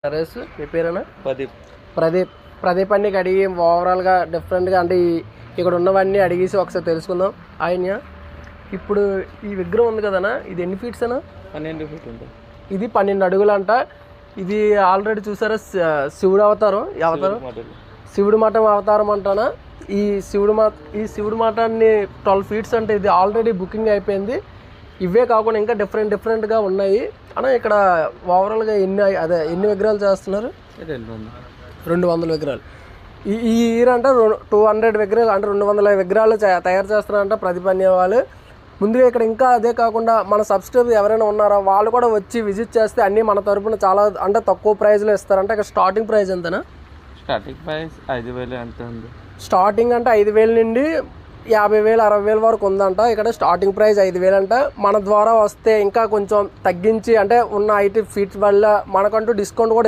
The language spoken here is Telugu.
నరేష్, మీ పేరేనా? ప్రదీప్. ప్రదీప్. ప్రదీప్ అన్ని అడిగి ఓవరాల్గా డిఫరెంట్గా అంటే ఇక్కడ ఉన్నవన్నీ అడిగేసి ఒకసారి తెలుసుకుందాం. ఆయన ఇప్పుడు ఈ విగ్రహం ఉంది కదనా, ఇది ఎన్ని ఫీట్స్ అనా? 12 ఫీట్ ఉంటుంది. ఇది 12 అడుగులు అంట. ఇది ఆల్రెడీ చూసారా, శివుడు అవతారం. శివుడు మఠం అవతారం అంటానా. ఈ శివుడు మఠాన్ని 12 ఫీట్స్ అంటే ఇది ఆల్రెడీ బుకింగ్ అయిపోయింది. ఇవే కాకుండా ఇంకా డిఫరెంట్గా ఉన్నాయి అన్న. ఇక్కడ ఓవరాల్గా ఎన్ని విగ్రహాలు చేస్తున్నారు? 200 విగ్రహాలు. ఈ ఇయర్ అంటే 200 విగ్రహాలు అంటే 200 విగ్రహాలు తయారు చేస్తున్నారంట ప్రదీప్ అనే వాళ్ళు. ముందుగా ఇక్కడ ఇంకా అదే కాకుండా మన సబ్స్క్రైబర్ ఎవరైనా ఉన్నారా వాళ్ళు కూడా వచ్చి విజిట్ చేస్తే అన్నీ మన తరపున చాలా అంటే తక్కువ ప్రైస్లో ఇస్తారంట. ఇక్కడ స్టార్టింగ్ ప్రైస్ ఎంతనా? స్టార్టింగ్ ప్రైస్ 5,000 ఎంత ఉంది. స్టార్టింగ్ అంటే 5,000 నుండి 50,000 60,000 వరకు ఉందంట. ఇక్కడ స్టార్టింగ్ ప్రైస్ 5,000 అంట. మన ద్వారా వస్తే ఇంకా కొంచెం తగ్గించి అంటే ఉన్న 80 ఫీట్స్ వల్ల మనకంటూ డిస్కౌంట్ కూడా